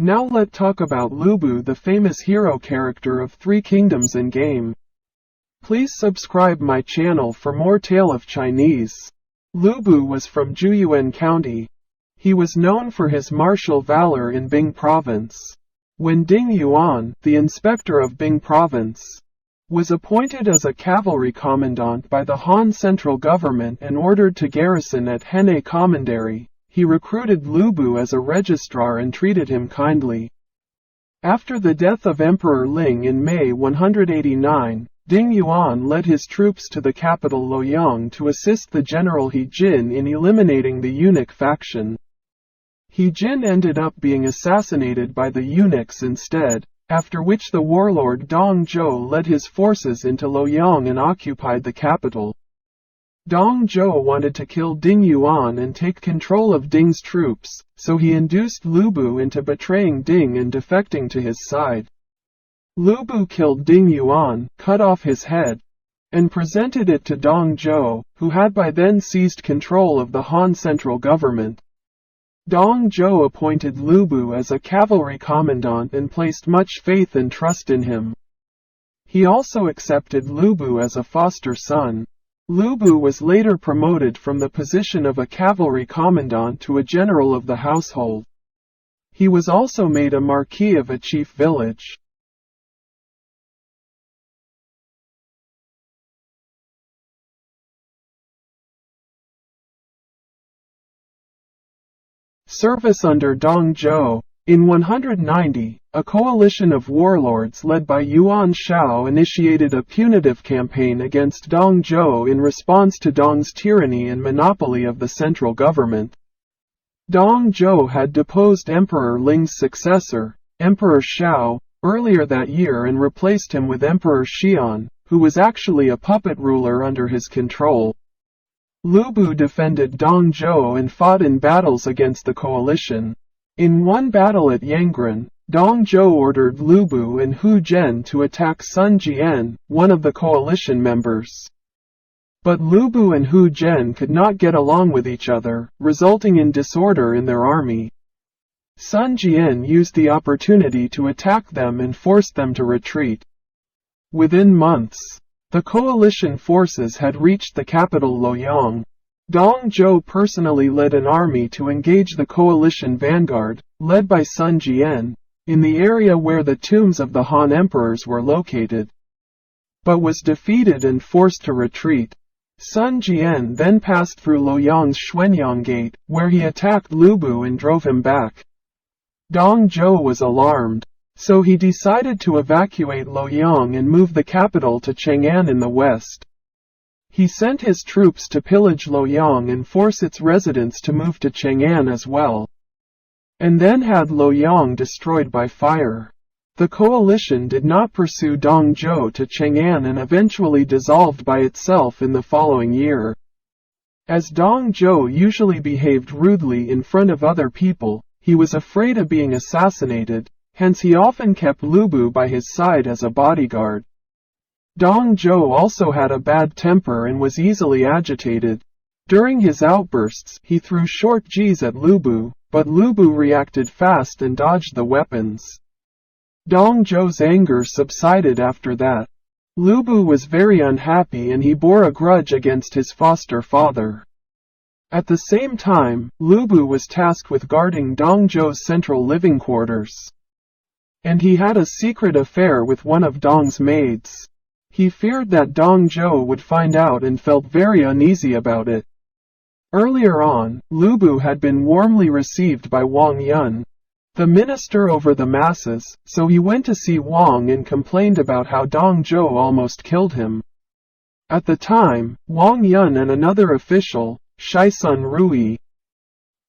Now let's talk about Lubu, the famous hero character of Three Kingdoms in game. Please subscribe my channel for more tale of Chinese. Lubu was from Juyuan County. He was known for his martial valor in Bing Province. When Ding Yuan, the inspector of Bing Province, was appointed as a cavalry commandant by the Han central government and ordered to garrison at Henne Commandery, he recruited Lubu as a registrar and treated him kindly. After the death of Emperor Ling in May 189, Ding Yuan led his troops to the capital Luoyang to assist the general He Jin in eliminating the eunuch faction. He Jin ended up being assassinated by the eunuchs instead, after which the warlord Dong Zhou led his forces into Luoyang and occupied the capital. Dong Zhou wanted to kill Ding Yuan and take control of Ding's troops, so he induced Lubu into betraying Ding and defecting to his side. Lubu killed Ding Yuan, cut off his head, and presented it to Dong Zhou, who had by then seized control of the Han central government. Dong Zhou appointed Lubu as a cavalry commandant and placed much faith and trust in him. He also accepted Lubu as a foster son. Lubu was later promoted from the position of a cavalry commandant to a general of the household. He was also made a marquis of a chief village. Service under Dong Zhou. In 190, a coalition of warlords led by Yuan Shao initiated a punitive campaign against Dong Zhou in response to Dong's tyranny and monopoly of the central government. Dong Zhou had deposed Emperor Ling's successor, Emperor Shao, earlier that year and replaced him with Emperor Xian, who was actually a puppet ruler under his control. Lubu defended Dong Zhou and fought in battles against the coalition. In one battle at Yangren, Dong Zhou ordered Lubu and Hu Zhen to attack Sun Jian, one of the coalition members. But Lubu and Hu Zhen could not get along with each other, resulting in disorder in their army. Sun Jian used the opportunity to attack them and forced them to retreat. Within months, the coalition forces had reached the capital Luoyang. Dong Zhou personally led an army to engage the coalition vanguard, led by Sun Jian, in the area where the tombs of the Han emperors were located, but was defeated and forced to retreat. Sun Jian then passed through Luoyang's Xuanyang Gate, where he attacked Lubu and drove him back. Dong Zhou was alarmed, so he decided to evacuate Luoyang and move the capital to Chang'an in the west. He sent his troops to pillage Luoyang and force its residents to move to Chang'an as well, and then had Luoyang destroyed by fire. The coalition did not pursue Dong Zhou to Chang'an and eventually dissolved by itself in the following year. As Dong Zhou usually behaved rudely in front of other people, he was afraid of being assassinated, hence he often kept Lubu by his side as a bodyguard. Dong Zhou also had a bad temper and was easily agitated. During his outbursts, he threw short Gs at Lubu, but Lubu reacted fast and dodged the weapons. Dong Zhou's anger subsided after that. Lubu was very unhappy and he bore a grudge against his foster father. At the same time, Lubu was tasked with guarding Dong Zhou's central living quarters, and he had a secret affair with one of Dong's maids. He feared that Dong Zhou would find out and felt very uneasy about it. Earlier on, Lubu had been warmly received by Wang Yun, the minister over the masses, so he went to see Wang and complained about how Dong Zhou almost killed him. At the time, Wang Yun and another official, Shaisun Rui,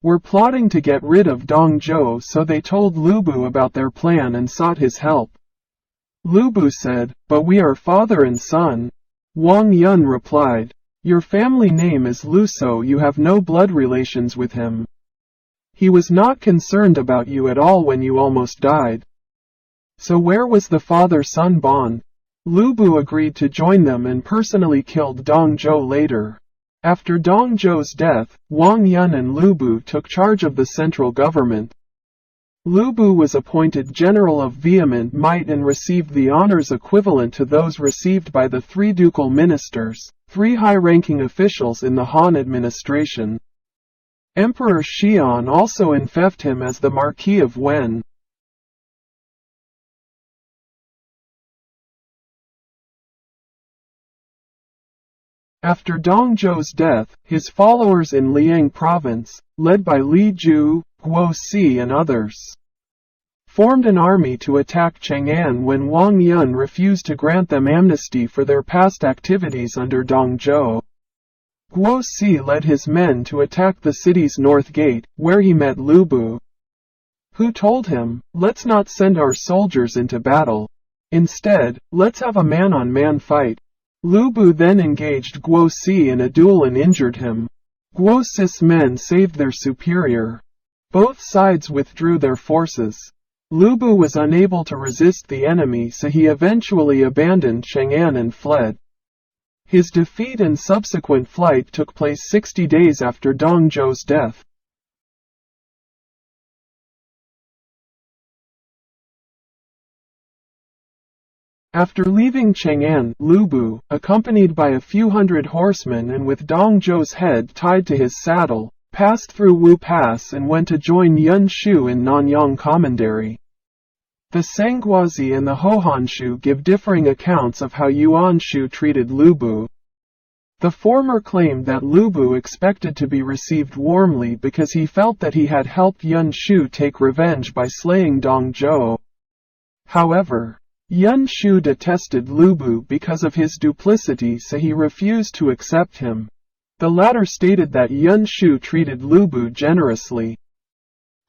were plotting to get rid of Dong Zhou, so they told Lubu about their plan and sought his help. Lubu said, "But we are father and son." Wang Yun replied, "Your family name is Lu, so you have no blood relations with him. He was not concerned about you at all when you almost died. So where was the father-son bond?" Lubu agreed to join them and personally killed Dong Zhou later. After Dong Zhou's death, Wang Yun and Lubu took charge of the central government. Lubu was appointed general of vehement might and received the honors equivalent to those received by the 3 ducal ministers, 3 high-ranking officials in the Han administration. Emperor Xian also enfeoffed him as the Marquis of Wen. After Dong Zhou's death, his followers in Liang province, led by Li Ju, Guo Si and others, formed an army to attack Chang'an when Wang Yun refused to grant them amnesty for their past activities under Dong Zhou. Guo Si led his men to attack the city's north gate, where he met Lubu, who told him, "Let's not send our soldiers into battle. Instead, let's have a man-on-man fight." Lubu then engaged Guo Si in a duel and injured him. Guo Si's men saved their superior. Both sides withdrew their forces. Lubu was unable to resist the enemy, so he eventually abandoned Chang'an and fled. His defeat and subsequent flight took place 60 days after Dong Zhou's death. After leaving Chang'an, Lubu, accompanied by a few hundred horsemen and with Dong Zhou's head tied to his saddle, passed through Wu Pass and went to join Yun Shu in Nanyang Commandery. The Sangguazi and the Hohanshu give differing accounts of how Yuan Shu treated Lubu. The former claimed that Lubu expected to be received warmly because he felt that he had helped Yun Shu take revenge by slaying Dong Zhou. However, Yun Shu detested Lubu because of his duplicity, so he refused to accept him. The latter stated that Yun Shu treated Lubu generously.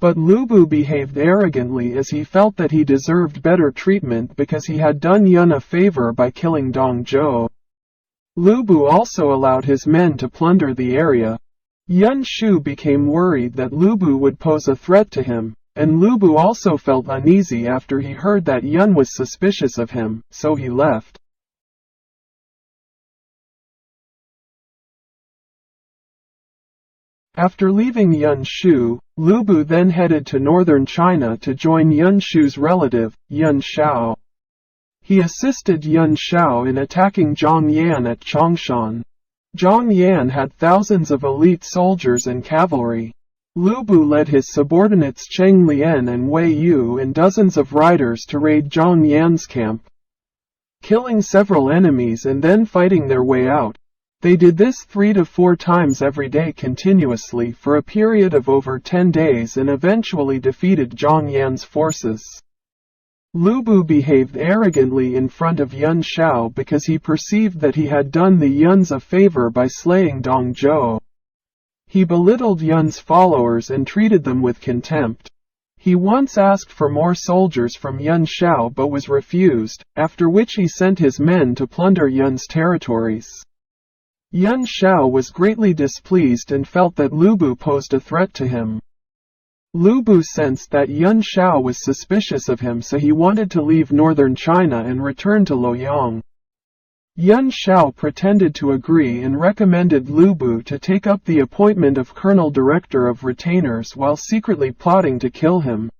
But Lubu behaved arrogantly as he felt that he deserved better treatment because he had done Yun a favor by killing Dong Zhou. Lubu also allowed his men to plunder the area. Yun Shu became worried that Lubu would pose a threat to him, and Lubu also felt uneasy after he heard that Yun was suspicious of him, so he left. After leaving Yun Shu, Lubu then headed to northern China to join Yun Shu's relative, Yun Shao. He assisted Yun Shao in attacking Zhang Yan at Changshan. Zhang Yan had thousands of elite soldiers and cavalry. Lubu led his subordinates Cheng Lian and Wei Yu and dozens of riders to raid Zhang Yan's camp, killing several enemies and then fighting their way out. They did this 3 to 4 times every day continuously for a period of over 10 days and eventually defeated Zhang Yan's forces. Lubu behaved arrogantly in front of Yun Shao because he perceived that he had done the Yuns a favor by slaying Dong Zhou. He belittled Yun's followers and treated them with contempt. He once asked for more soldiers from Yun Shao but was refused, after which he sent his men to plunder Yun's territories. Yun Shao was greatly displeased and felt that Lubu posed a threat to him. Lubu sensed that Yun Shao was suspicious of him, so he wanted to leave northern China and return to Luoyang. Yun Shao pretended to agree and recommended Lubu to take up the appointment of Colonel Director of Retainers while secretly plotting to kill him.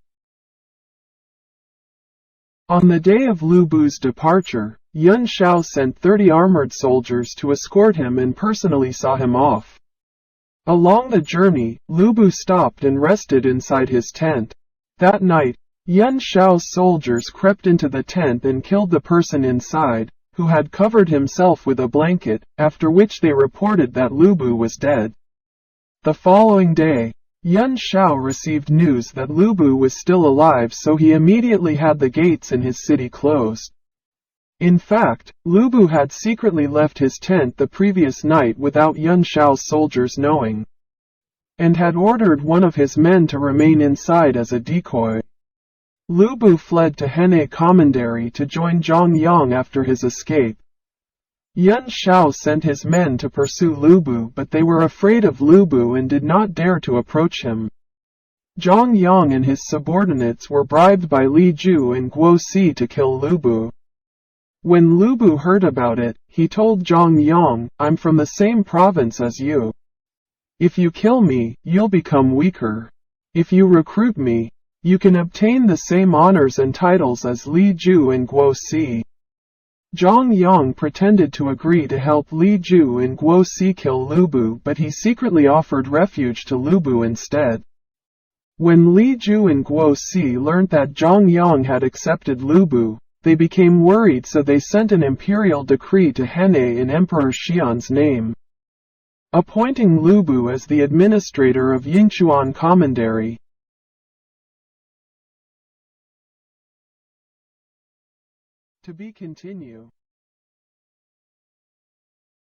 On the day of Lubu's departure, Yun Shao sent 30 armored soldiers to escort him and personally saw him off. Along the journey, Lubu stopped and rested inside his tent. That night, Yun Shao's soldiers crept into the tent and killed the person inside, who had covered himself with a blanket, after which they reported that Lubu was dead. The following day, Yun Shao received news that Lubu was still alive, so he immediately had the gates in his city closed. In fact, Lubu had secretly left his tent the previous night without Yun Shao's soldiers knowing, and had ordered one of his men to remain inside as a decoy. Lubu fled to Henei Commandery to join Zhang Yang after his escape. Yun Shao sent his men to pursue Lubu, but they were afraid of Lubu and did not dare to approach him. Zhang Yang and his subordinates were bribed by Li Ju and Guo Si to kill Lubu. When Lubu heard about it, he told Zhang Yang, "I'm from the same province as you. If you kill me, you'll become weaker. If you recruit me, You can obtain the same honors and titles as Li Ju and Guo Si. Zhang Yang pretended to agree to help Li Ju and Guo Si kill Lubu, but he secretly offered refuge to Lubu instead. When Li Ju and Guo Si learned that Zhang Yang had accepted Lubu, they became worried, so they sent an imperial decree to Henne in Emperor Xian's name, appointing Lubu as the administrator of Yingchuan Commandery. To be continued.